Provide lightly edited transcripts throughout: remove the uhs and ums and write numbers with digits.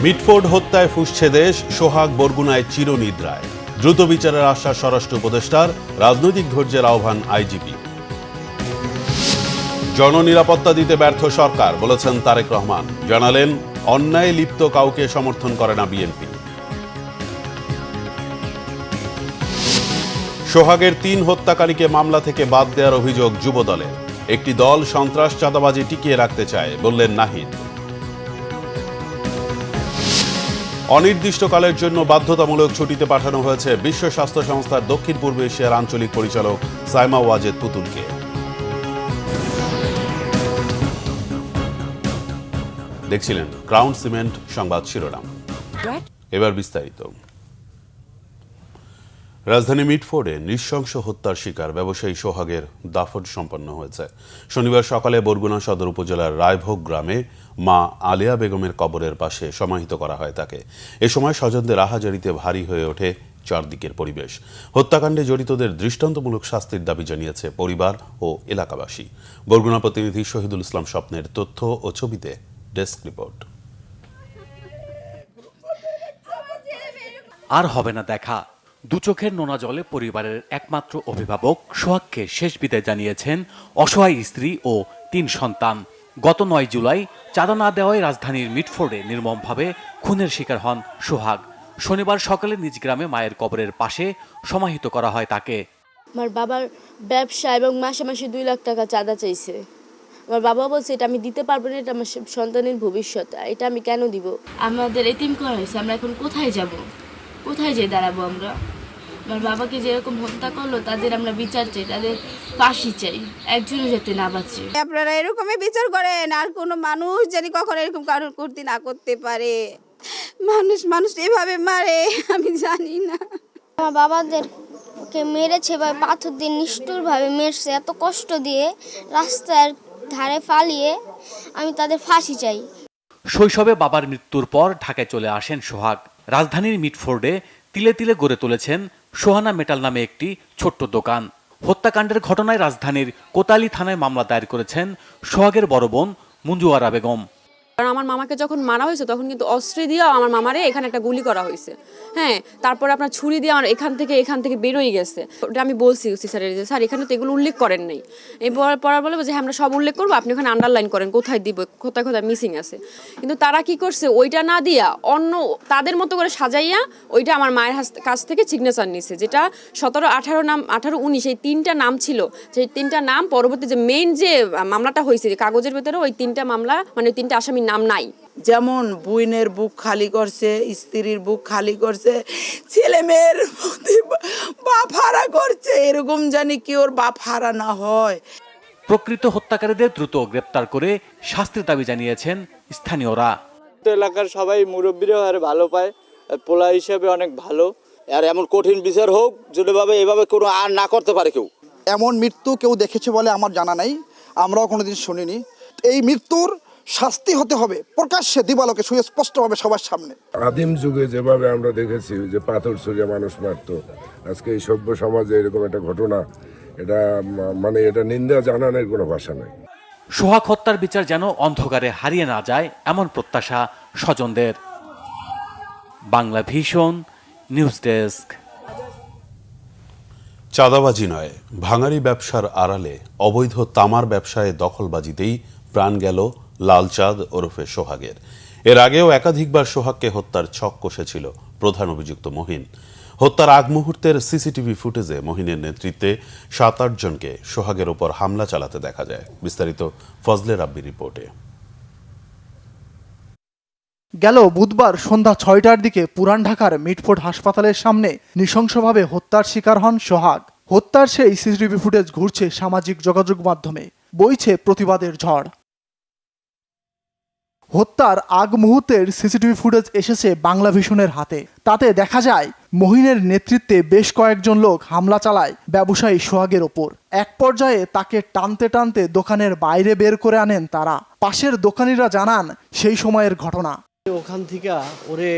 Mitford হত্যায় ফুঁসছে দেশ, সোহাগ বরগুনায় চিরনিদ্রায়। দ্রুত বিচারের আশ্বাস স্বরাষ্ট্র উপদেষ্টার, রাজনৈতিক ধৈর্যের আহ্বান আইজিপি। জননিরাপত্তা দিতে ব্যর্থ সরকার, বলেছেন তারেক রহমান। জানালেন, অন্যায় লিপ্ত কাউকে সমর্থন করে না বিএনপি। সোহাগের ৩ হত্যাকারীকে মামলা থেকে বাদ দেওয়ার অভিযোগ যুবদলের। একটি দল সন্ত্রাস চাঁদাবাজি টিকিয়ে রাখতে চায়, বললেন নাহিদ। অনির্দিষ্টকালের জন্য বাধ্যতামূলক ছুটিতে পাঠানো হয়েছে বিশ্ব স্বাস্থ্য সংস্থার দক্ষিণ পূর্ব এশিয়ার আঞ্চলিক পরিচালক সাইমা ওয়াজেদ পুতুলকে। দেখছিলেন ক্রাউন সিমেন্ট সংবাদ শিরোনাম, এবার বিস্তারিত। রাজধানী মিটফোর্ডে নৃশংস হত্যার শিকার ব্যবসায়ী সোহাগের দাফন সম্পন্ন হয়েছে। শনিবার সকালে বরগুনা সদর উপজেলার রায়ভোগ গ্রামে মা আলিয়া বেগমের কবরের পাশে সমাহিত করা হয় তাকে। এ সময় স্বজনদের আহাজারিতে ভারী হয়ে ওঠে চারদিকের পরিবেশ। হত্যাকাণ্ডে জড়িতদের দৃষ্টান্তমূলক শাস্তির দাবি জানিয়েছে পরিবার ও এলাকাবাসী। বরগুনা প্রতিনিধি শহীদুল ইসলাম স্বপ্নের তথ্য ও ছবিতে ডেস্ক রিপোর্ট। আর হবে না দেখা, দু চোখের নোনা জলে পরিবারের একমাত্র অভিভাবক সোহাগকে শেষ বিদায় জানিয়েছেন অসহায় স্ত্রী ও ৩ সন্তান। গত ৯ জুলাই চাঁদা না দেওয়ায় রাজধানীর মিটফোর্ডে নির্মমভাবে খুনের শিকার হন সোহাগ। শনিবার সকালে নিজ গ্রামে মায়ের কবরের পাশে সমাহিত করা হয় তাকে। আমার বাবার ব্যবসা এবং মাসে মাসে 2 লাখ টাকা চাঁদা চাইছে। আমার বাবা বলছে এটা আমি দিতে পারবো না, এটা আমার সন্তানের ভবিষ্যৎ, এটা আমি কেন দিব। আমাদের এতিম করা হয়েছে, আমরা এখন কোথায় যাব, কোথায় যেয়ে দাঁড়াবো আমরা? আমার বাবাকে যেরকম হত্যা করলো তাদের আমরা বিচার চাই, তাদের ফাঁসি চাই, একজনও যাতে না বাঁচে। আপনারা এরকমই বিচার করেন, আর কোনো মানুষ জানি কখনো এরকম কারণ করতে না করতে পারে। মানুষ এভাবে মারে আমি জানি না। আমার বাবাদেরকে মেরেছে বা পাথর দিয়ে নিষ্ঠুরভাবে মেরেছে, এত কষ্ট দিয়ে রাস্তার ধারে ফালিয়ে, আমি তাদের ফাঁসি চাই। শৈশবে বাবার মৃত্যুর পর ঢাকায় চলে আসেন সোহাগ। রাজধানীর মিটফোর্ডে তিলে তিলে গড়ে তুলেছেন সোহানা মেটাল নামে একটি ছোট্ট দোকান। হত্যাকাণ্ডের ঘটনায় রাজধানীর কোতালি থানায় মামলা দায়ের করেছেন সোহাগের বড় বোন মঞ্জুয়ারা বেগম। কারণ আমার মামাকে যখন মারা হয়েছে তখন কিন্তু অস্ত্র দিয়ে আমার মামারে এখানে একটা গুলি করা হয়েছে। হ্যাঁ, তারপরে আপনার ছুরি দিয়ে আমার এখান থেকে বেরোই গেছে। ওটা আমি বলছি স্যারের যে স্যার এখানে তো এগুলো উল্লেখ করেন নাই। এবার পড়ার বলে যে আমরা সব উল্লেখ করবো, আপনি ওখানে আন্ডারলাইন করেন কোথায় দিব, কোথায় কোথায় মিসিং আছে। কিন্তু তারা কি করছে, ওইটা না দিয়া অন্য তাদের মতো করে সাজাইয়া ওইটা আমার মায়ের কাছ থেকে সিগনেচার নিছে, যেটা 17, 18 নাম 18, 19 এই 3টা নাম ছিল। সেই 3টা নাম পরবর্তী যে মেইন যে মামলাটা হয়েছে কাগজের ভেতরে ওই 3টা মামলা মানে 3টা আসামির নাম নাই। যেমন বুইনের বুক খালি করছে, স্ত্রীর বুক খালি করছে, ছেলে মেয়ের বাপ হারা করছে, এরকম জানি কি ওর বাপ হারা না হয়। প্রকৃত হত্যাকারীদের দ্রুত গ্রেপ্তার করে শাস্তির দাবি জানিয়েছেন স্থানীয়রা। এলাকার সবাই মুরব্বীরা আর ভালো পায়, পোলা হিসেবে অনেক ভালো। আর এমন কঠিন বিচার হোক যেভাবে এভাবে কোনো আর না করতে পারে কেউ। এমন মৃত্যু কেউ দেখেছে বলে আমার জানা নাই, আমরাও কোনোদিন শুনিনি। এই মৃত্যুর শাস্তি হতে হবে প্রকাশ্যে, দিবালোকে সুস্পষ্টভাবে সবার সামনে। আদিম যুগে যেভাবে আমরা দেখেছি যে পাথর ছুঁড়ে মানুষ মারত, আজকে এই সভ্য সমাজে এরকম একটা ঘটনা, এটা মানে এটা নিন্দা জানানোর কোনো ভাষা নাই। সোহাগ হত্যার বিচার যেন অন্ধকারে হারিয়ে না যায়, এমন প্রত্যাশা স্বজনদের। Bangla vision news desk. চাঁদাবাজি নয়, ভাঙারি ব্যবসার আড়ালে অবৈধ তামার ব্যবসায় দখলবাজিতেই প্রাণ গেল লালচাঁদ ওরফে সোহাগের। এর আগেও একাধিকবার সোহাগকে হত্যার ছক কষেছিল প্রধান অভিযুক্ত মহিন। হত্যার আগ মুহূর্তের সিসিটিভি ফুটেজে মহিনের নেতৃত্বে 7-8 জনকে সোহাগের ওপর হামলা চালাতে দেখা যায়। বিস্তারিত ফজলে রাব্বির রিপোর্টে। গেল বুধবার সন্ধ্যা 6টার দিকে পুরান ঢাকার মিটফোর্ড হাসপাতালের সামনে নৃশংসভাবে হত্যার শিকার হন সোহাগ। হত্যার সেই সিসিটিভি ফুটেজ ঘুরছে সামাজিক যোগাযোগ মাধ্যমে, বইছে প্রতিবাদের ঝড়। হত্যার আগ মুহূর্তের সিসিটিভি ফুটেজ এসেছে বাংলা ভিশনের হাতে। তাতে দেখা যায় মহিনের নেতৃত্বে বেশ কয়েকজন লোক হামলা চালায় ব্যবসায়ী সোহাগের ওপর। এক পর্যায়ে তাকে টানতে টানতে দোকানের বাইরে বের করে আনেন তারা। পাশের দোকানিরা জানান সেই সময়ের ঘটনা। ওখান থেকে ওরে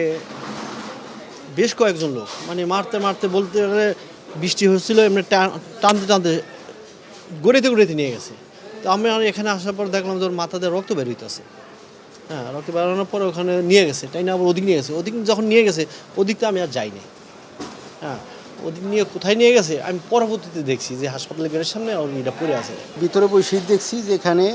বেশ কয়েকজন লোক মানে মারতে মারতে বলতে বৃষ্টি হচ্ছিল, এমনি টানতে টানতে গড়িতে নিয়ে গেছে। তো আমি এখানে আসার পর দেখলাম যে ওর মাথাতে রক্ত বের হইতেছে। হ্যাঁ রক্তে বাড়ানোর পরে ওখানে নিয়ে গেছে, তাই না, আবার ওদিক নিয়ে গেছে। ওদিক যখন নিয়ে গেছে ওদিকটা আমি আর যাইনি। হ্যাঁ ওদিক নিয়ে কোথায় নিয়ে গেছে আমি পরবর্তীতে দেখছি যে হাসপাতালের গেটের সামনে ওর এটা পড়ে আছে। ভিতরে বসে দেখছি যে এখানে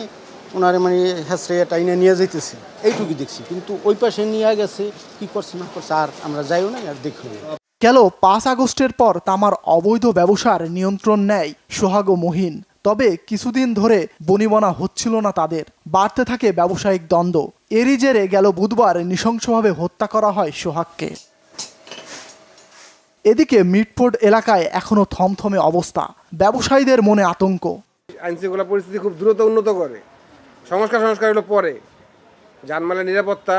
ওনারে মানে হ্যাঁচড়ে টাইনে নিয়ে যাইতেছে, এইটুকু দেখছি। কিন্তু ওই পাশে নিয়ে গেছে, কি করছে না করছে আর আমরা যাইও না, আর দেখি না। গেল 5 আগস্টের পর তামার অবৈধ ব্যবসার নিয়ন্ত্রণ নেয় সোহাগ ও মহিন। তবে কিছুদিন ধরে বনিবনা হচ্ছিল না তাদের, বাড়তে থাকে ব্যবসায়িক দ্বন্দ্ব। এরই জেরে গেল বুধবার নৃশংসভাবে হত্যা করা হয় সোহাগকে। এদিকে মিটফোর্ড এলাকায় এখনো থমথমে অবস্থা, ব্যবসায়ীদের মনে আতঙ্ক। আইনশৃঙ্খলা পরিস্থিতি খুব দ্রুত উন্নত করে, সংস্কার হলো পরে জানমালের নিরাপত্তা,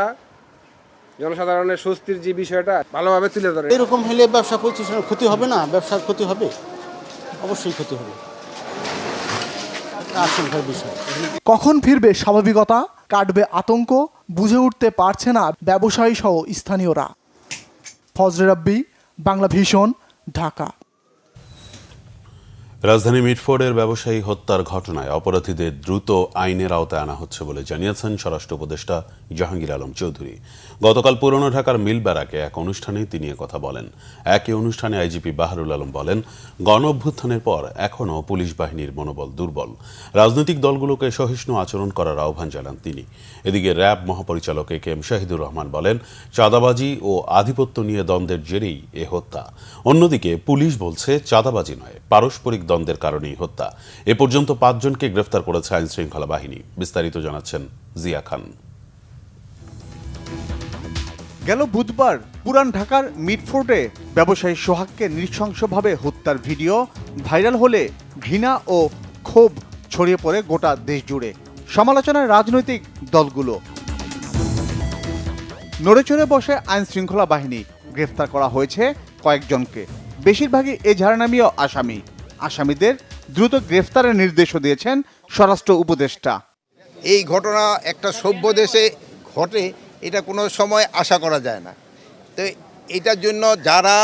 জনসাধারণের স্বস্তির যে বিষয়টা ভালোভাবে তুলে ধরে। এরকম হলে ব্যবসা প্রতিষ্ঠানের ক্ষতি হবে না? ব্যবসার ক্ষতি হবে, অবশ্যই ক্ষতি হবে, আশঙ্কার বিষয়। কখন ফিরবে স্বাভাবিকতা, কাটবে আতঙ্ক, বুঝে উঠতে পারছে না ব্যবসায়ী সহ স্থানীয়রা। ফজলে রাব্বি, বাংলা ভিশন, ঢাকা। রাজধানী মিটফোর্ডের ব্যবসায়ী হত্যার ঘটনায় অপরাধীদের দ্রুত আইনের আওতায় আনা হচ্ছে বলে জানিয়েছেন স্বরাষ্ট্র উপদেষ্টা জাহাঙ্গীর আলম চৌধুরী। গতকাল পুরনো ঢাকার মিল ব্যারাকে এক অনুষ্ঠানে তিনি কথা বলেন। একই অনুষ্ঠানে আইজিপি বাহারুল আলম বলেন, গণ অভ্যুত্থানের পর এখনও পুলিশ বাহিনীর মনোবল দুর্বল। রাজনৈতিক দলগুলোকে সহিষ্ণু আচরণ করার আহ্বান জানান তিনি। এদিকে র্যাব মহাপরিচালক একেএম শাহিদুর রহমান বলেন, চাঁদাবাজি ও আধিপত্য নিয়ে দ্বন্দ্বের জেরেই এ হত্যা। অন্যদিকে পুলিশ বলছে চাঁদাবাজি নয়, পারস্পরিক দ্বন্দ্বের কারণেই হত্যা। এ পর্যন্ত 5 জনকে গ্রেফতার করেছে আইন শৃঙ্খলা বাহিনী। বিস্তারিত জানাচ্ছেন জিয়া খান। গেল বুধবার পুরান ঢাকার মিটফোর্ডে ব্যবসায়ী সোহাগকে নৃশংসভাবে হত্যার ভিডিও ভাইরাল হলে ঘৃণা ও ক্ষোভ ছড়িয়ে পড়ে গোটা দেশ জুড়ে। সমালোচনায় রাজনৈতিক দলগুলো। নড়েচড়ে বসে আইন শৃঙ্খলা বাহিনী। গ্রেফতার করা হয়েছে কয়েকজনকে, বেশিরভাগই এজাহারনামীয় আসামি। আসামিদের দ্রুত গ্রেফতারের নির্দেশও দিয়েছেন স্বরাষ্ট্র উপদেষ্টা। এই ঘটনা একটা সভ্য দেশে ঘটে, এটা কোনো সময় আশা করা যায় না। তো এটার জন্য যারা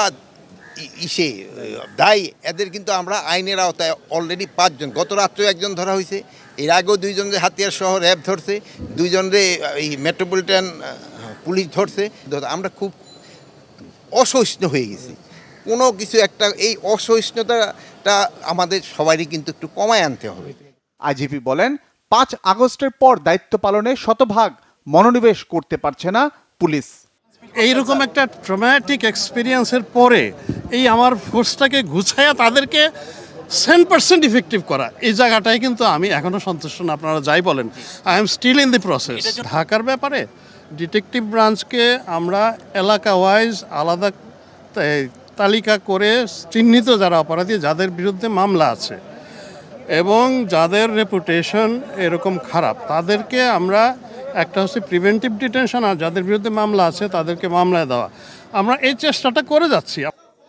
দায়ী, এদের কিন্তু আমরা আইনের আওতায় অলরেডি 5 জন, গত রাত্রেও একজন ধরা হয়েছে, এর আগেও 2 জনকে হাতিয়ার সহ র্যাব ধরছে, 2 জনরে এই মেট্রোপলিটন পুলিশ ধরছে। আমরা খুব অসহিষ্ণু হয়ে গেছি। কোনো কিছু একটা, এই অসহিষ্ণুতাটা আমাদের সবারই কিন্তু একটু কমায় আনতে হবে। আইজিপি বলেন, 5 আগস্টের পর দায়িত্ব পালনে শতভাগ মনোনিবেশ করতে পারছে না পুলিশ। এইরকম একটা ট্রমাটিক এক্সপিরিয়েন্সের পরে এই আমার ফোর্সটাকে গুছাইয়া তাদেরকে 100% ইফেক্টিভ করা, এই জায়গাটাই কিন্তু আমি এখনও সন্তুষ্ট না। আপনারা যাই বলেন, I am still in the process. ঢাকার ব্যাপারে ডিটেকটিভ ব্রাঞ্চকে আমরা এলাকা ওয়াইজ আলাদা তালিকা করে চিহ্নিত যারা অপরাধী, যাদের বিরুদ্ধে মামলা আছে এবং যাদের রেপুটেশন এরকম খারাপ, তাদেরকে আমরা একটা হচ্ছে প্রিভেন্টিভ ডিটেনশন, আর যাদের বিরুদ্ধে মামলা আছে তাদেরকে মামলায় দেওয়া। আমরা এই চেষ্টাটা করে যাচ্ছি।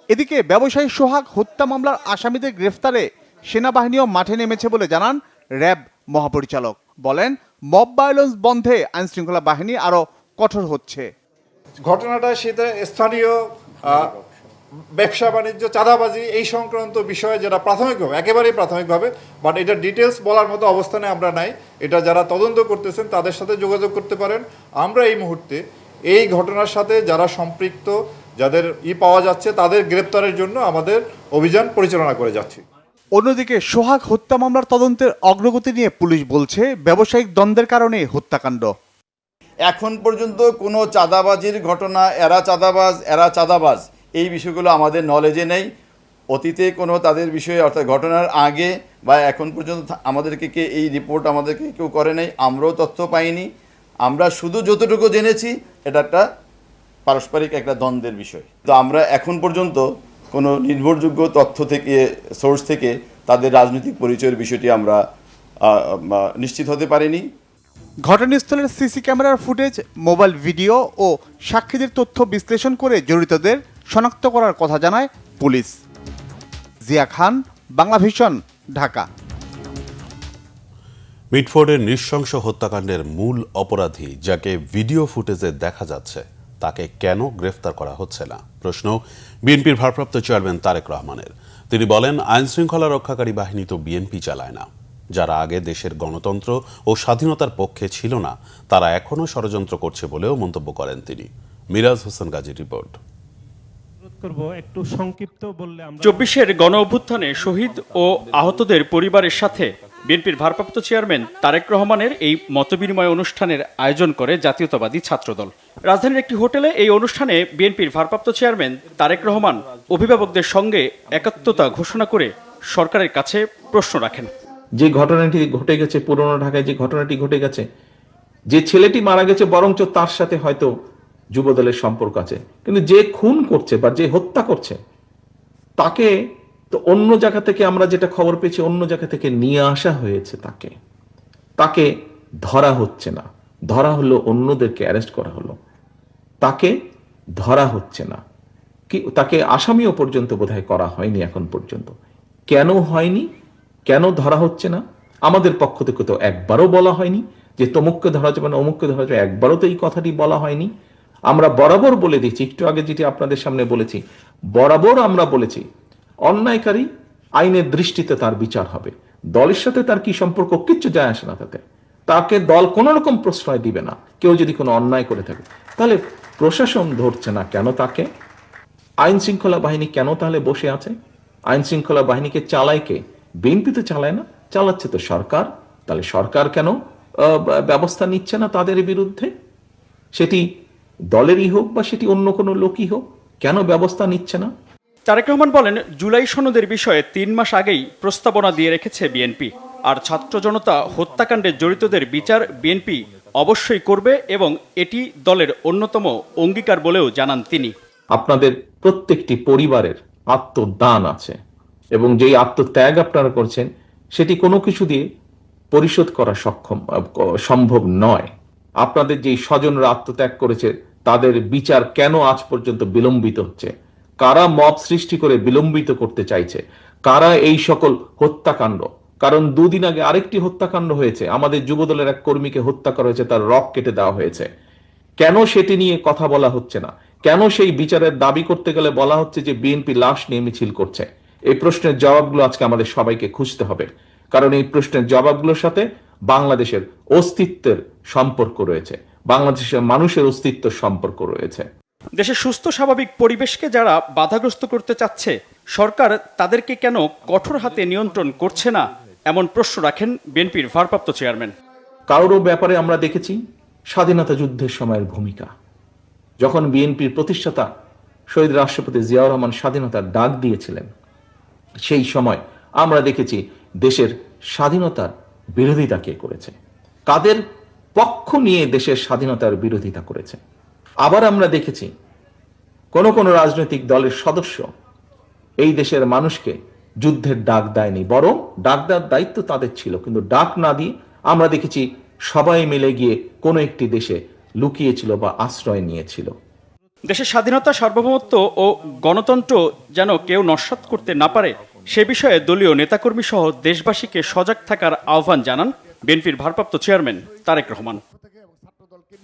এদিকে ব্যবসায়ী সোহাগ হত্যা মামলার আসামিদের গ্রেফতারে সেনাবাহিনীও মাঠে নেমেছে বলে জানান র্যাব মহাপরিচালক। বলেন, মব ভায়োলেন্স বন্ধে আইনশৃঙ্খলা বাহিনী আরও কঠোর হচ্ছে। ঘটনাটা সেটা স্থানীয় ব্যবসা বাণিজ্য, চাঁদাবাজি এই সংক্রান্ত বিষয়ে যেটা প্রাথমিকভাবে, একেবারেই প্রাথমিকভাবে, বাট এটা ডিটেলস বলার মতো অবস্থানে আমরা নাই। এটা যারা তদন্ত করতেছেন তাদের সাথে যোগাযোগ করতে পারেন। আমরা এই মুহূর্তে এই ঘটনার সাথে যারা সম্পৃক্ত, যাদের পাওয়া যাচ্ছে, তাদের গ্রেপ্তারের জন্য আমাদের অভিযান পরিচালনা করে যাচ্ছি। অন্যদিকে সোহাগ হত্যা মামলার তদন্তের অগ্রগতি নিয়ে পুলিশ বলছে, ব্যবসায়িক দ্বন্দ্বের কারণে হত্যাকাণ্ড। এখন পর্যন্ত কোনো চাঁদাবাজির ঘটনা, এরা চাঁদাবাজ এই বিষয়গুলো আমাদের নলেজে নেই। অতীতে কোনো তাদের বিষয়ে, অর্থাৎ ঘটনার আগে বা এখন পর্যন্ত আমাদেরকে এই রিপোর্ট আমাদেরকে কেউ করে নাই, আমরাও তথ্য পাইনি। আমরা শুধু যতটুকু জেনেছি এটা একটা পারস্পরিক একটা দ্বন্দ্বের বিষয়। তো আমরা এখন পর্যন্ত কোনো নির্ভরযোগ্য তথ্য থেকে, সোর্স থেকে তাদের রাজনৈতিক পরিচয়ের বিষয়টি আমরা নিশ্চিত হতে পারিনি। ঘটনাস্থলের সিসি ক্যামেরার ফুটেজ, মোবাইল ভিডিও ও সাক্ষীদের তথ্য বিশ্লেষণ করে জড়িতদের শনাক্ত করার কথা জানায় পুলিশ। জিয়া খান, বাংলা ভিশন, ঢাকা। মিটফোর্ডের নৃশংস হত্যাকাণ্ডের মূল অপরাধী যাকে ভিডিও ফুটেজে দেখা যাচ্ছে, তাকে কেন গ্রেফতার করা হচ্ছে না? প্রশ্ন বিএনপির ভারপ্রাপ্ত চেয়ারম্যান তারেক রহমানের। তিনি বলেন, আইনশৃঙ্খলা রক্ষাকারী বাহিনী তো বিএনপি চালায় না, যারা আগে দেশের গণতন্ত্র ও স্বাধীনতার পক্ষে ছিল না তারা এখনও ষড়যন্ত্র করছে বলেও মন্তব্য করেন তিনি। মিরাজ হোসেন গাজীর রিপোর্ট। ২৪-এর গণ অভ্যুত্থানে শহীদ ও আহতদের পরিবারের সাথে বিএনপির ভারপ্রাপ্ত চেয়ারম্যান তারেক রহমানের এই মতবিনিময় অনুষ্ঠানের আয়োজন করে জাতীয়তাবাদী ছাত্রদল। রাজধানীর একটি হোটেলে এই অনুষ্ঠানে বিএনপির ভারপ্রাপ্ত চেয়ারম্যান তারেক রহমান অভিভাবকদের সঙ্গে একাত্মতা ঘোষণা করে সরকারের কাছে প্রশ্ন রাখেন। যে ঘটনাটি ঘটে গেছে, পুরনো ঢাকায় যে ঘটনাটি ঘটে গেছে, যে ছেলেটি মারা গেছে বরঞ্চ তার সাথে হয়তো যুবদলের সম্পর্ক আছে, কিন্তু যে খুন করছে বা যে হত্যা করছে তাকে তো অন্য জায়গা থেকে, আমরা যেটা খবর পেয়েছি, অন্য জায়গা থেকে নিয়ে আসা হয়েছে, তাকে ধরা হচ্ছে না। ধরা হলো, অন্যদেরকে অ্যারেস্ট করা হলো, তাকে ধরা হচ্ছে না, কি তাকে আসামিও পর্যন্ত বোধহয় করা হয়নি এখন পর্যন্ত। কেন হয়নি, কেন ধরা হচ্ছে না? আমাদের পক্ষ থেকে তো একবারও বলা হয়নি যে তমুককে ধরা যাবে না, অমুককে ধরা যাবে, একবারও তো এই কথাটি বলা হয়নি। আমরা বরাবর বলে দিচ্ছি, একটু আগে যেটি আপনাদের সামনে বলেছি, বরাবর আমরা বলেছি অন্যায়কারী আইনের দৃষ্টিতে তার বিচার হবে। দলের সাথে তার কি সম্পর্ক, কিচ্ছু যায় আসে না তাতে। তাকে দল কোনো রকম প্রশ্রয় দিবে না। কেউ যদি কোনো অন্যায় করে থাকে, তাহলে প্রশাসন ধরছে না কেন তাকে? আইন শৃঙ্খলা বাহিনী কেন তাহলে বসে আছে? আইন শৃঙ্খলা বাহিনীকে চালায় কে? বিএনপি তো চালায় না, চালাচ্ছে তো সরকার। তাহলে সরকার কেন ব্যবস্থা নিচ্ছে না তাদের বিরুদ্ধে? সেটি দলেরই হোক বা সেটি অন্য কোনো লোকই হোক, কেন ব্যবস্থা নিচ্ছে না? তারেক রহমান বলেন, জুলাই সনদের বিষয়ে 3 মাস আগেই প্রস্তাবনা দিয়ে রেখেছে বিএনপি, আর ছাত্র জনতা হত্যাকাণ্ডে জড়িতদের বিচার বিএনপি অবশ্যই করবে এবং এটি দলের অন্যতম অঙ্গীকার বলেও জানান তিনি। আপনাদের প্রত্যেকটি পরিবারের আত্মদান আছে এবং যেই আত্মত্যাগ আপনারা করছেন সেটি কোনো কিছু দিয়ে পরিশোধ করা সম্ভব নয়। আপনাদের যেই স্বজনরা আত্মত্যাগ করেছে তাদের বিচার কেন আজ পর্যন্ত বিলম্বিত হচ্ছে? কারা মব সৃষ্টি করে বিলম্বিত করতে চাইছে? কারা এই সকল হত্যাকাণ্ড? কারণ 2 দিন আগে আরেকটি হত্যাকাণ্ড হয়েছে, আমাদের যুবদলের এক কর্মীকে হত্যা করা হয়েছে, তার রক কেটে দেওয়া হয়েছে। কেন সেটি নিয়ে কথা বলা হচ্ছে না? কেন সেই বিচারের দাবি করতে গেলে বলা হচ্ছে যে বিএনপি লাশ নিয়ে মিছিল করছে? এই প্রশ্নের জবাবগুলো আজকে আমাদের সবাইকে খুঁজতে হবে, কারণ এই প্রশ্নের জবাবগুলোর সাথে বাংলাদেশের অস্তিত্বের সম্পর্ক রয়েছে, বাংলাদেশের মানুষের অস্তিত্বের সম্পর্ক রয়েছে। দেশের সুস্থ স্বাভাবিক পরিবেশকে যারা বাধাগ্রস্ত করতে চাচ্ছে, সরকার তাদেরকে কেন কঠোর হাতে নিয়ন্ত্রণ করছে না, এমন প্রশ্ন রাখেন বিএনপির ভারপ্রাপ্ত চেয়ারম্যান। কারোর ব্যাপারে আমরা দেখেছি স্বাধীনতা যুদ্ধের সময়ের ভূমিকা। যখন বিএনপির প্রতিষ্ঠাতা শহীদ রাষ্ট্রপতি জিয়াউর রহমান স্বাধীনতার ডাক দিয়েছিলেন, সেই সময় আমরা দেখেছি দেশের স্বাধীনতার বিরোধিতা কে করেছে, কাদের পক্ষ নিয়ে দেশের স্বাধীনতার বিরোধিতা করেছে। আবার আমরা দেখেছি কোন কোন রাজনৈতিক দলের সদস্য এই দেশের মানুষকে যুদ্ধের ডাক দেয়নি, বরং ডাক দেওয়ার দায়িত্ব তাদের ছিল, কিন্তু ডাক না দিয়ে আমরা দেখেছি সবাই মিলে গিয়ে কোনো একটি দেশে লুকিয়েছিল বা আশ্রয় নিয়েছিল। দেশের স্বাধীনতা, সার্বভৌমত্ব ও গণতন্ত্র যেন কেউ নস্যাৎ করতে না পারে, সে বিষয়ে দলীয় নেতাকর্মী সহ দেশবাসীকে সজাগ থাকার আহ্বান জানান বিএনপির ভারপ্রাপ্ত চেয়ারম্যান তারেক রহমান।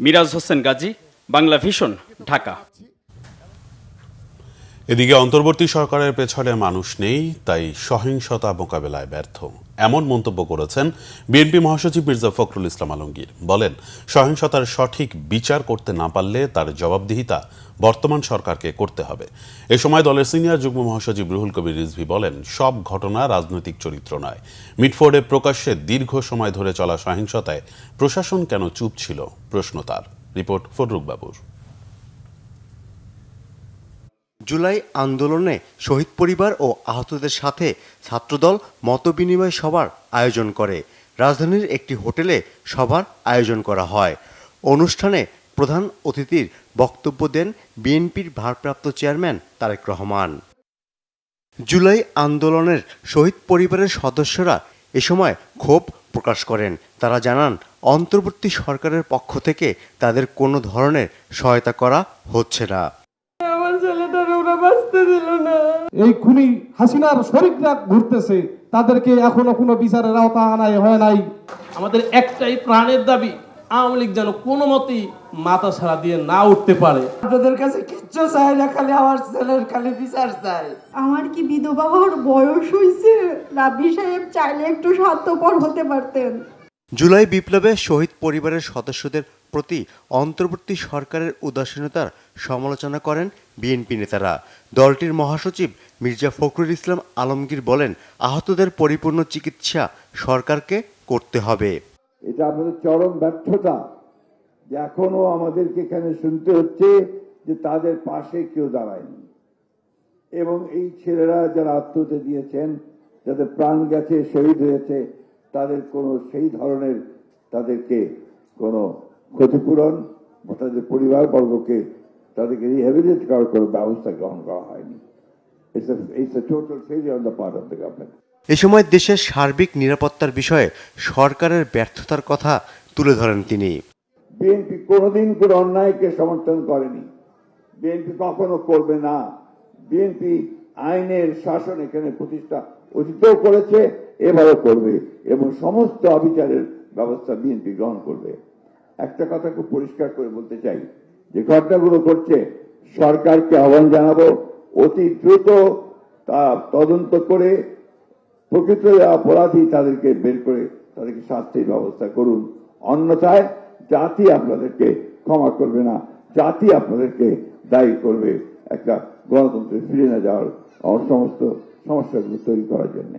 মিরাজ হোসেন গাজী, বাংলা ভিশন, ঢাকা। এদিকে অন্তর্বর্তী সরকারের পেছনে মানুষ নেই, তাই সহিংসতা মোকাবেলায় ব্যর্থ, এমন মন্তব্য করেছেন বিএনপি মহাসচিব মির্জা ফখরুল ইসলাম আলমগীর। বলেন, সহিংসতার সঠিক বিচার করতে না পারলে তার জবাবদিহিতা বর্তমান সরকারকে করতে হবে। এ সময় দলের সিনিয়র যুগ্ম মহাসচিব রুহুল কবির রিজভী বলেন, সব ঘটনা রাজনৈতিক চরিত্র নয়। মিটফোর্ডে প্রকাশ্যে দীর্ঘ সময় ধরে চলা সহিংসতায় প্রশাসন কেন চুপ ছিল, প্রশ্ন তার। রিপোর্ট ফররুক বাবুর। জুলাই আন্দোলনে শহীদ পরিবার ও আহতদের সাথে ছাত্রদল মতবিনিময় সভার আয়োজন করে। রাজধানীর একটি হোটেলে সভার আয়োজন করা হয়। অনুষ্ঠানে প্রধান অতিথির বক্তব্য দেন বিএনপির ভারপ্রাপ্ত চেয়ারম্যান তারেক রহমান। জুলাই আন্দোলনের শহীদ পরিবারের সদস্যরা এ সময় ক্ষোভ প্রকাশ করেন। তারা জানান, অন্তর্বর্তী সরকারের পক্ষ থেকে তাদের কোনো ধরনের সহায়তা করা হচ্ছে না। এই খুনি হাসিনার শরীকরা ঘুরতেছে, তাদেরকে এখনো কোনো বিচারের আওতা আনাই হয় নাই। আমাদের একটাই প্রাণের দাবি, আওয়ামী লীগ যেন কোনো মতেই মাথা ছাড়া দিয়ে না উঠতে পারে। তাদের কাছে চাই না, খালি আমার ছেলের খালি বিচার চাই। আমার কি বিধবা হওয়ার বয়স হয়েছে? রাব্বি সাহেব চাইলে একটু স্বার্থপর হতে পারতেন। জুলাই বিপ্লবে শহীদ পরিবারের সদস্যদের প্রতি অন্তর্বর্তী সরকারের উদাসীনতার সমালোচনা করেন বিএনপি নেতারা। দলটির মহাসচিব মির্জা ফখরুল ইসলাম আলমগীর বলেন, আহতদের পরিপূর্ণ চিকিৎসা সরকারকে করতে হবে। এটা আমাদের চরম ব্যর্থতা যে এখনো আমাদেরকে এখানে শুনতে হচ্ছে যে তাদের পাশে কেউ দাঁড়ায়নি, এবং এই ছেলেরা যারা আত্মহত্যা দিয়েছেন, যাদের প্রাণ গেছে, শহীদ হয়েছে, তাদের কোনো সেই ধরনের তাদেরকে কোনো ক্ষতিপূরণ বা তাদের পরিবারবর্গকে তাদেরকে রিহ্যাবিলিটেট করার কোনো ব্যবস্থা গ্রহণ করা হয়নি। It's a total failure on the part of the government. এ সময় দেশের সার্বিক নিরাপত্তার বিষয়ে সরকারের ব্যর্থতার কথা তুলে ধরেন তিনি। বিএনপি কোনোদিন কোনো অন্যায়কে সমর্থন করেনি, বিএনপি কখনো করবে না। বিএনপি আইনের শাসন এখানে প্রতিষ্ঠা অতীতেও করেছে, এবারও করবে, এবং সমস্ত অবিচারের ব্যবস্থা বিএনপি গ্রহণ করবে। একটা কথা খুব পরিষ্কার করে বলতে চাই, যে ঘটনাগুলো করছে, সরকারকে আহ্বান জানাবো অতি দ্রুত তা তদন্ত করে প্রকৃত অপরাধী তাদেরকে বের করে তাদেরকে শাস্তির ব্যবস্থা করুন। অন্যথায় জাতি আপনাদেরকে ক্ষমা করবে না, জাতি আপনাদেরকে দায়ী করবে একটা গণতন্ত্রে ফিরে না যাওয়ার সমস্ত সমস্যাগুলো তৈরি করার জন্য।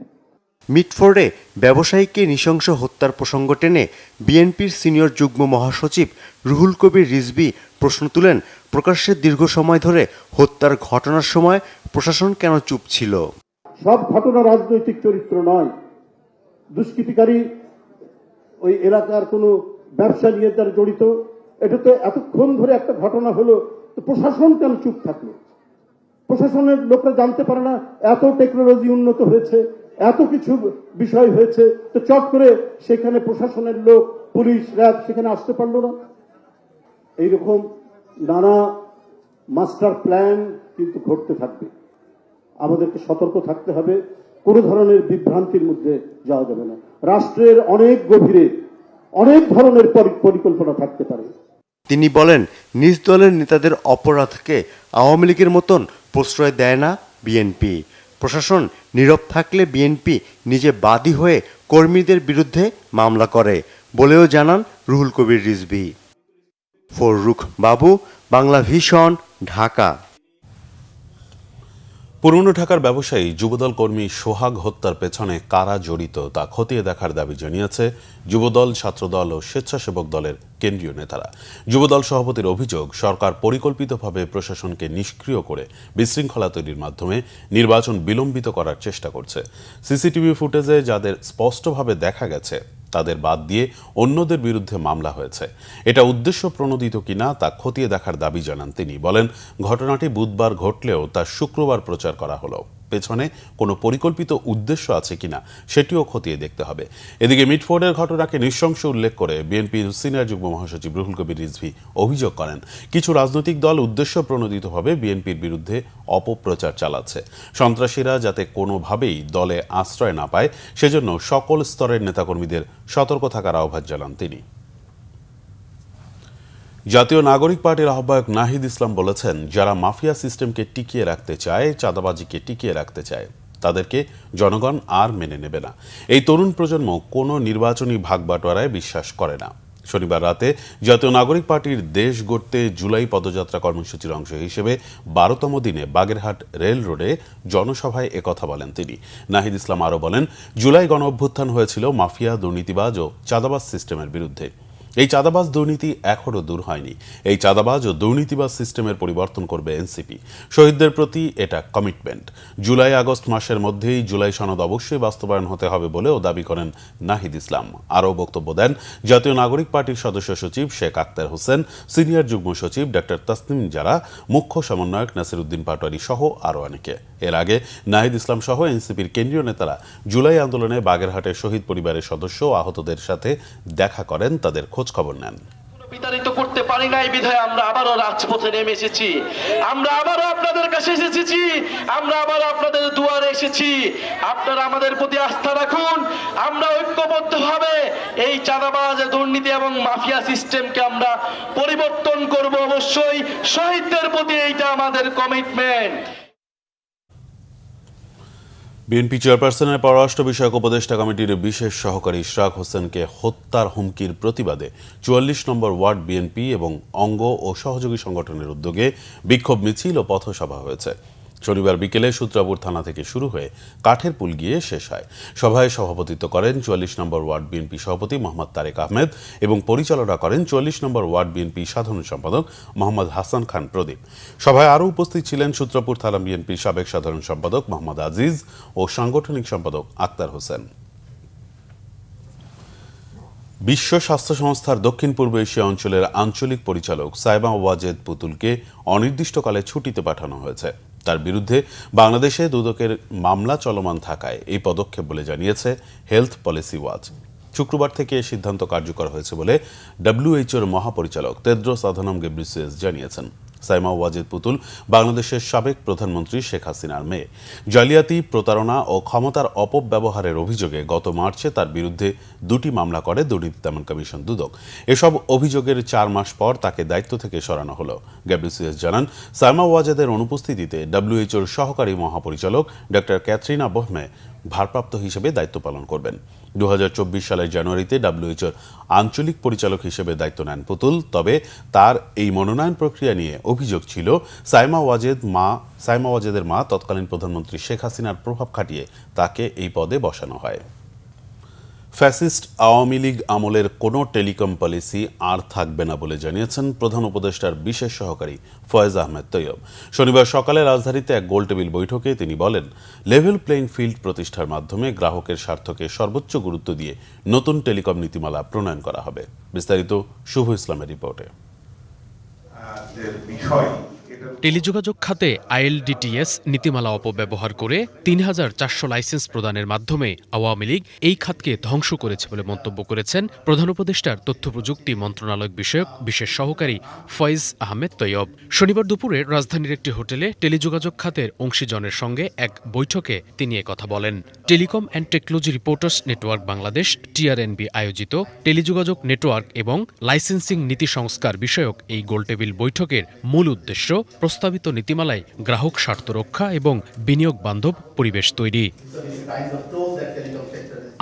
মিটফোর্ডে ব্যবসায়ীকে নৃশংস হত্যার প্রসঙ্গ টেনে বিএনপির সিনিয়র যুগ্ম মহাসচিব রুহুল কবির রিজভী প্রশ্ন তুলেন, প্রকাশ্যে দীর্ঘ সময় ধরে হত্যার ঘটনার সময় প্রশাসন কেন চুপ ছিল? সব ঘটনা রাজনৈতিক চরিত্র নয়। দুষ্কৃতিকারী ওই এলাকার কোনো ব্যবসা নিয়ে যারা জড়িত, এটা তো এতক্ষণ ধরে একটা ঘটনা হলো, তো প্রশাসন কেন চুপ থাকলো? প্রশাসনের লোকরা জানতে পারে না এত টেকনোলজি উন্নত হয়েছে, এত কিছু বিষয় হয়েছে, তো চট করে সেখানে প্রশাসনের লোক, পুলিশ, র্যাব সেখানে আসতে পারলো না? এইরকম নানা মাস্টার প্ল্যান কিন্তু ঘটতে থাকবে। আমাদেরকে সতর্ক থাকতে হবে, কোনো ধরনের বিভ্রান্তির মধ্যে যাওয়া যাবে না। রাষ্ট্রের অনেক গভীরে অনেক ধরনের পরিকল্পনা থাকতে পারে। তিনি বলেন, নিজ দলের নেতাদের অপরাধকে আওয়ামী লীগের মতন প্রশ্রয় দেয় না বিএনপি। প্রশাসন নীরব থাকলে বিএনপি নিজে বাদী হয়ে কর্মীদের বিরুদ্ধে মামলা করে বলেও জানান রুহুল কবির রিজভী। ফররুখ বাবু, বাংলা ভিশন, ঢাকা। পুরনো ঢাকার ব্যবসায়ী যুবদল কর্মী সোহাগ হত্যার পেছনে কারা জড়িত তা খতিয়ে দেখার দাবি জানিয়েছে যুবদল, ছাত্রদল ও স্বেচ্ছাসেবক দলের কেন্দ্রীয় নেতারা। যুবদল সভাপতির অভিযোগ, সরকার পরিকল্পিতভাবে প্রশাসনকে নিষ্ক্রিয় করে বিশৃঙ্খলা তৈরির মাধ্যমে নির্বাচন বিলম্বিত করার চেষ্টা করছে। সিসিটিভি ফুটেজে যাদের স্পষ্টভাবে দেখা গেছে তাদের বাদ দিয়ে অন্যদের বিরুদ্ধে মামলা হয়েছে। এটা উদ্দেশ্য প্রণোদিত কিনা তা খতিয়ে দেখার দাবি জানান তিনি। বলেন, ঘটনাটি বুধবার ঘটলেও তা শুক্রবার প্রচার করা হলো। পেছনে কোনো পরিকল্পিত উদ্দেশ্য আছে কিনা সেটিও খতিয়ে দেখতে হবে। এদিকে মিটফোর্ডের ঘটনাকে নৃশংস উল্লেখ করে বিএনপির সিনিয়র যুগ্ম মহাসচিব রুহুল কবির রিজভী অভিযোগ করেন, কিছু রাজনৈতিক দল উদ্দেশ্য প্রণোদিতভাবে বিএনপির বিরুদ্ধে অপপ্রচার চালাচ্ছে। সন্ত্রাসীরা যাতে কোনোভাবেই দলে আশ্রয় না পায় সেজন্য সকল স্তরের নেতাকর্মীদের সতর্ক থাকার আহ্বান জানান তিনি। জাতীয় নাগরিক পার্টির আহ্বায়ক নাহিদ ইসলাম বলেছেন, যারা মাফিয়া সিস্টেমকে টিকিয়ে রাখতে চায়, চাঁদাবাজিকে টিকিয়ে রাখতে চায়, তাদেরকে জনগণ আর মেনে নেবে না। এই তরুণ প্রজন্ম কোনো নির্বাচনী ভাগবাটোয়ারায় বিশ্বাস করে না। শনিবার রাতে জাতীয় নাগরিক পার্টির দেশ গড়তে জুলাই পদযাত্রা কর্মসূচির অংশ হিসেবে 12তম দিনে বাগেরহাট রেল রোডে জনসভায় একথা বলেন তিনি। নাহিদ ইসলাম আরও বলেন, জুলাই গণ অভ্যুত্থান হয়েছিল মাফিয়া, দুর্নীতিবাজ ও চাঁদাবাজ সিস্টেমের বিরুদ্ধে। এই চাঁদাবাজ দুর্নীতি এখনও দূর হয়নি। এই চাঁদাবাজ ও দুর্নীতিবাজ সিস্টেমের পরিবর্তন করবে এনসিপি। শহীদদের প্রতি এটা কমিটমেন্ট। জুলাই আগস্ট মাসের মধ্যেই জুলাই সনদ অবশ্যই বাস্তবায়ন হতে হবে বলেও দাবি করেন নাহিদ ইসলাম। আরও বক্তব্য দেন জাতীয় নাগরিক পার্টির সদস্য সচিব শেখ আক্তার হোসেন, সিনিয়র যুগ্ম সচিব ডক্টর তাসনিম জারা, মুখ্য সমন্বয়ক নাসিরউদ্দিন পাটোয়ারি সহ আরও অনেকে। এর আগে নাহিদ ইসলাম সহ এনসিপির কেন্দ্রীয় নেতারা জুলাই আন্দোলনে বাগেরহাটের শহীদ পরিবারের সদস্য ও আহতদের সাথে দেখা করেন, তাদের খোঁজ খবর নেন। বিতাড়িত করতে পারি নাই বিধায় আমরা আবারও রাজপথে নেমে এসেছি, আমরা আবারও আপনাদের কাছে এসেছি, আমরা আবারও আপনাদের দুয়ারে এসেছি। আপনারা আমাদের প্রতি আস্থা রাখুন, আমরা ঐক্যবদ্ধভাবে এই চাঁদাবাজ, দুর্নীতি এবং মাফিয়া সিস্টেমকে আমরা পরিবর্তন করব। অবশ্যই শহীদদের প্রতি এইটা আমাদের কমিটমেন্ট। বিএনপি চেয়ারপারসনের পররাষ্ট্র বিষয়ক উপদেষ্টা কমিটির বিশেষ সহকারী ইশরাক হোসেনকে হত্যার হুমকির প্রতিবাদে ৪৪ নম্বর ওয়ার্ড বিএনপি এবং অঙ্গ ও সহযোগী সংগঠনের উদ্যোগে বিক্ষোভ মিছিল ও পথসভা হয়েছে। শনিবার বিকেলে সূত্রাপুর থানা থেকে শুরু হয়ে কাঠের পুল গিয়ে শেষ হয়। সভায় সভাপতিত্ব করেন ৪৪ নম্বর ওয়ার্ড বিএনপি সভাপতি মোহাম্মদ তারেক আহমেদ এবং পরিচালনা করেন ৪৪ নম্বর ওয়ার্ড বিএনপি সাধারণ সম্পাদক মোহাম্মদ হাসান খান প্রদীপ। সভায় আরও উপস্থিত ছিলেন সূত্রাপুর থানা বিএনপির সাবেক সাধারণ সম্পাদক মোহাম্মদ আজিজ ও সাংগঠনিক সম্পাদক আক্তার হোসেন। বিশ্ব স্বাস্থ্য সংস্থার দক্ষিণ পূর্ব এশিয়া অঞ্চলের আঞ্চলিক পরিচালক সাইমা ওয়াজেদ পুতুলকে অনির্দিষ্টকালে ছুটিতে পাঠানো হয়েছে। তার বিরুদ্ধে বাংলাদেশে দুদকের মামলা চলমান থাকায় এই পদক্ষেপ বলে জানিয়েছে হেলথ পলিসি ওয়াচ। শুক্রবার থেকে এই সিদ্ধান্ত কার্যকর হয়েছে বলে ডব্লিউএইচওর মহাপরিচালক তেদ্রোস আধানম গেব্রিয়েসুস জানিয়েছেন। সাইমা ওয়াজেদ পুতুল বাংলাদেশের সাবেক প্রধানমন্ত্রী শেখ হাসিনার মেয়ে। জালিয়াতি, প্রতারণা ও ক্ষমতার অপব্যবহারের অভিযোগে গত মার্চে তার বিরুদ্ধে 2টি মামলা করে দুর্নীতি দমন কমিশন দুদক। এসব অভিযোগের 4 মাস পর তাকে দায়িত্ব থেকে সরানো হলো। গেব্রিয়েসুস জানান, সাইমা ওয়াজেদের অনুপস্থিতিতে ডব্লিউএইচওর সহকারী মহাপরিচালক ডক্টর ক্যাথরিনা বোহমে ভারপ্রাপ্ত হিসেবে দায়িত্ব পালন করবেন। 2024 সালের জানুয়ারিতে ডব্লিউএইচওর আঞ্চলিক পরিচালক হিসেবে দায়িত্ব নেন পুতুল। তবে তার এই মনোনয়ন প্রক্রিয়া নিয়ে অভিযোগ ছিল সাইমা ওয়াজেদের মা তৎকালীন প্রধানমন্ত্রী শেখ হাসিনার প্রভাব খাটিয়ে তাকে এই পদে বসানো হয়। ফ্যাসিস্ট আওয়ামী লীগ আমলের কোনো টেলিকম পলিসি আর থাকবে না বলে জানিয়েছেন প্রধান উপদেষ্টার বিশেষ সহকারী ফয়েজ আহমেদ তৈয়ব। শনিবার সকালে রাজধানীতে এক গোলটেবিল বৈঠকে তিনি বলেন, লেভেল প্লেইং ফিল্ড প্রতিষ্ঠার মাধ্যমে গ্রাহকের স্বার্থকে সর্বোচ্চ গুরুত্ব দিয়ে নতুন টেলিকম নীতিমালা প্রণয়ন করা হবে। বিস্তারিত শুভ ইসলামের রিপোর্টে। টেলিযোগাযোগ খাতে আইএলডিটিএস নীতিমালা অপব্যবহার করে ৩,৪০০ লাইসেন্স প্রদানের মাধ্যমে আওয়ামী লীগ এই খাতকে ধ্বংস করেছে বলে মন্তব্য করেছেন প্রধান উপদেষ্টার তথ্য প্রযুক্তি মন্ত্রণালয় বিষয়ক বিশেষ সহকারী ফয়েজ আহমেদ তৈয়ব। শনিবার দুপুরে রাজধানীর একটি হোটেলে টেলিযোগাযোগ খাতের অংশীজনের সঙ্গে এক বৈঠকে তিনি একথা বলেন। Telecom and technology reporters network Bangladesh TRNB আয়োজিত টেলিযোগাযোগ নেটওয়ার্ক এবং লাইসেন্সিং নীতি সংস্কার বিষয়ক এই গোলটেবিল বৈঠকের মূল উদ্দেশ্য প্রস্তাবিত নীতিমালায় গ্রাহক স্বার্থ রক্ষা এবং বিনিয়োগ বান্ধব পরিবেশ তৈরি।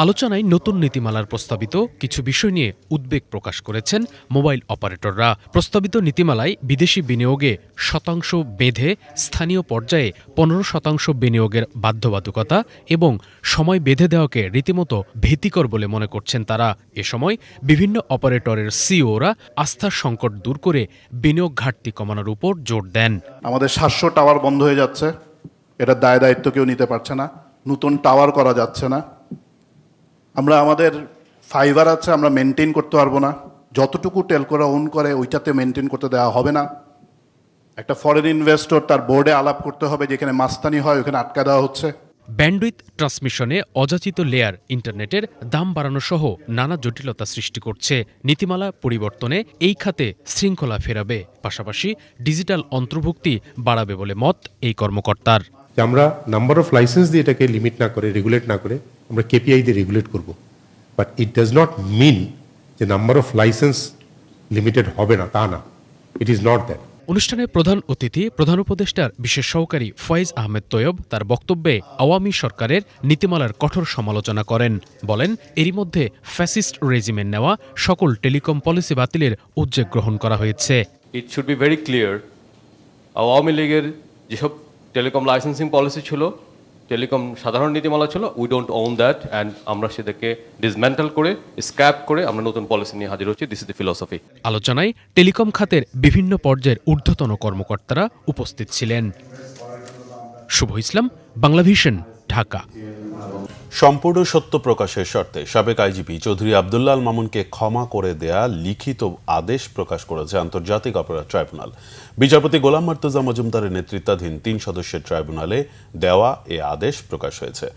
আলোচনায় নতুন নীতিমালার প্রস্তাবিত কিছু বিষয় নিয়ে উদ্বেগ প্রকাশ করেছেন মোবাইল অপারেটররা। প্রস্তাবিত নীতিমালায় বিদেশি বিনিয়োগে শতাংশ বেঁধে স্থানীয় পর্যায়ে 15% বিনিয়োগের বাধ্যবাধকতা এবং সময় বেঁধে দেওয়াকে রীতিমতো ভীতিকর বলে মনে করছেন তারা। এ সময় বিভিন্ন অপারেটরের সিইওরা আস্থার সংকট দূর করে বিনিয়োগ ঘাটতি কমানোর উপর জোর দেন। আমাদের 700 টাওয়ার বন্ধ হয়ে যাচ্ছে, এটার দায় দায়িত্ব কেউ নিতে পারছে না, নতুন টাওয়ার করা যাচ্ছে না। আমরা আমাদের ফাইবার আছে, আমরা মেনটেন করতে পারবো না, যতটুকু টেলকোরা ওন করে ওইটাতে মেনটেন করতে দেওয়া হবে না। একটা ফরেন ইনভেস্টর তার বোর্ডে আলাপ করতে হবে, যেখানে মাস্তানি হয় ওখানে আটকা দেওয়া হচ্ছে। ব্যান্ডউইথ ট্রান্সমিশনে অযাচিত লেয়ার ইন্টারনেটের দাম বাড়ানো সহ নানা জটিলতা সৃষ্টি করছে। নীতিমালা পরিবর্তনে এই খাতে শৃঙ্খলা ফেরাবে, পাশাপাশি ডিজিটাল অন্তর্ভুক্তি বাড়াবে বলে মত এই কর্মকর্তার। আমরা নাম্বার অফ লাইসেন্স দিয়ে এটাকে লিমিট না করে, রেগুলেট না করে আমরা কেপিআই দিয়ে রেগুলেট করব, but it does not mean যে নাম্বার অফ লাইসেন্স লিমিটেড হবে না, তা না। It is not that. অনুষ্ঠানে প্রধান অতিথি প্রধান উপদেষ্টার বিশেষ সহকারী ফয়েজ আহমেদ তৈয়ব তার বক্তব্যে আওয়ামী সরকারের নীতিমালার কঠোর সমালোচনা করেন। বলেন, এরই মধ্যে ফ্যাসিস্ট রেজিমের নেওয়া সকল টেলিকম পলিসি বাতিলের উদ্যোগ গ্রহণ করা হয়েছে। It should be very clear, Awami লীগের যেসব টেলিকম লাইসেন্সিং পলিসি ছিল, টেলিকম সাধারণ নীতিমালা ছিল, we don't own that, and আমরা সেটাকে ডিসমেন্টাল করে স্ক্র্যাপ করে আমরা নতুন পলিসি নিয়ে হাজির হচ্ছি। This is the philosophy. আলোচনায় টেলিকম খাতের বিভিন্ন পর্যায়ের ঊর্ধ্বতন কর্মকর্তারা উপস্থিত ছিলেন। শুভ ইসলাম, বাংলাভিশন, ঢাকা। সম্পূর্ণ সত্য প্রকাশের শর্তে সাবেক আইজিপি চৌধুরী আব্দুল্লাহ আল মামুনকে ক্ষমা করে দেয়া লিখিত আদেশ প্রকাশ করেছে আন্তর্জাতিক অপরাধ ট্রাইব্যুনাল। বিচারপতি গোলাম মর্তুজা মজুমদারের নেতৃত্বাধীন 3 সদস্যের ট্রাইব্যুনালে দেওয়া এ আদেশ প্রকাশ হয়েছে।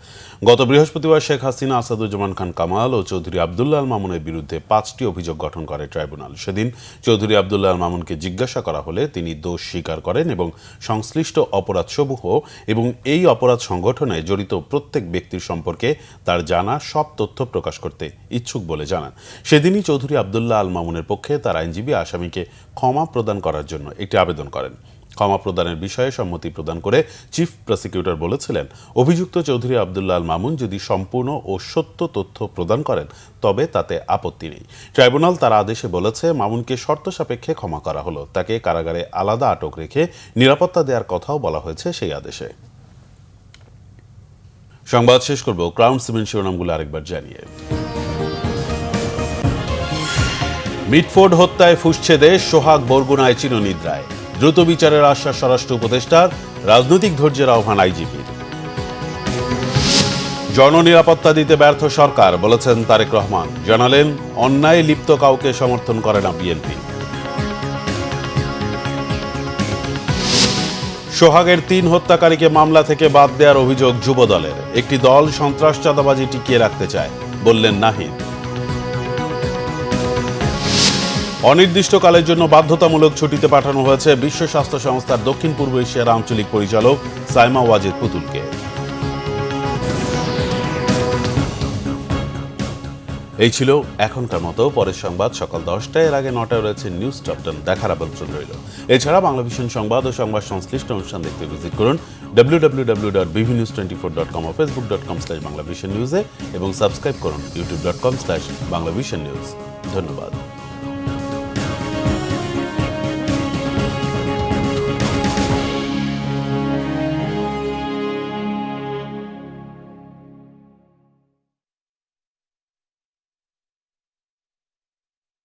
গত বৃহস্পতিবার শেখ হাসিনা, আসাদুজ্জামান খান কামাল ও চৌধুরী আব্দুল্লাহ আল মামুনের বিরুদ্ধে 5টি অভিযোগ গঠন করে ট্রাইব্যুনাল। সেদিন চৌধুরী আব্দুল্লাহ আল মামুনকে জিজ্ঞাসা করা হলে তিনি দোষ স্বীকার করেন এবং সংশ্লিষ্ট অপরাধসমূহ এবং এই অপরাধ সংগঠনে জড়িত প্রত্যেক ব্যক্তির সম্পর্কে তার জানা সব তথ্য প্রকাশ করতে ইচ্ছুক বলে জানান। সেদিনই চৌধুরী আব্দুল্লাহ আল মামুনের পক্ষে তার আইনজীবী আসামিকে ক্ষমা প্রদান করার জন্য একটি আবেদন করেন। ক্ষমা প্রদানের বিষয়ে সম্মতি প্রদান করে চিফ প্রসিকিউটর বলেছিলেন, অভিযুক্ত চৌধুরী আব্দুল্লাহ আল মামুন যদি সম্পূর্ণ ও সত্য তথ্য প্রদান করেন তবে তাতে আপত্তি নেই। ট্রাইব্যুনাল তার আদেশে বলেছে, মামুনকে শর্ত সাপেক্ষে ক্ষমা করা হলো। তাকে কারাগারে আলাদা আটক রেখে নিরাপত্তা দেওয়ার কথাও বলা হয়েছে সেই আদেশে। সংবাদ শেষ করব ক্রাউন সিমেন্ট শিরোনামগুলো আরেকবার জানিয়ে। মিটফোর্ড হত্যায় ফুঁসছে দেশ, সোহাগ বরগুনায় চিরনিদ্রায়। দ্রুত বিচারের আশ্বাস স্বরাষ্ট্র উপদেষ্টার, রাজনৈতিক ধৈর্যের আহ্বান আইজিপির। জননিরাপত্তা দিতে ব্যর্থ সরকার, বলেছেন তারেক রহমান। জানালেন, অন্যায় লিপ্ত কাউকে সমর্থন করে না বিএনপি। সোহাগের 3 হত্যাকারীকে মামলা থেকে বাদ দেওয়ার অভিযোগ যুবদলের। একটি দল সন্ত্রাস চাঁদাবাজি টিকিয়ে রাখতে চায়, বললেন নাহিদ। অনির্দিষ্টকালের জন্য বাধ্যতামূলক ছুটিতে পাঠানো হয়েছে বিশ্ব স্বাস্থ্য সংস্থার দক্ষিণ পূর্ব এশিয়ার আঞ্চলিক পরিচালক সাইমা ওয়াজিদ পুতুলকে। এই ছিল এখনকার মতো। পরের সংবাদ সকাল 10টায়, এর আগে 9টায় রয়েছে নিউজ টপ 10 দেখার আমন্ত্রণ রইল। এছাড়া বাংলাভিশন সংবাদ ও সংবাদ সংশ্লিষ্ট অনুষ্ঠান দেখতে ভিজিট করুন www.bvnews24.com ও facebook.com/banglavisionnews এবং সাবস্ক্রাইব করুন youtube.com/banglavisionnews। ধন্যবাদ।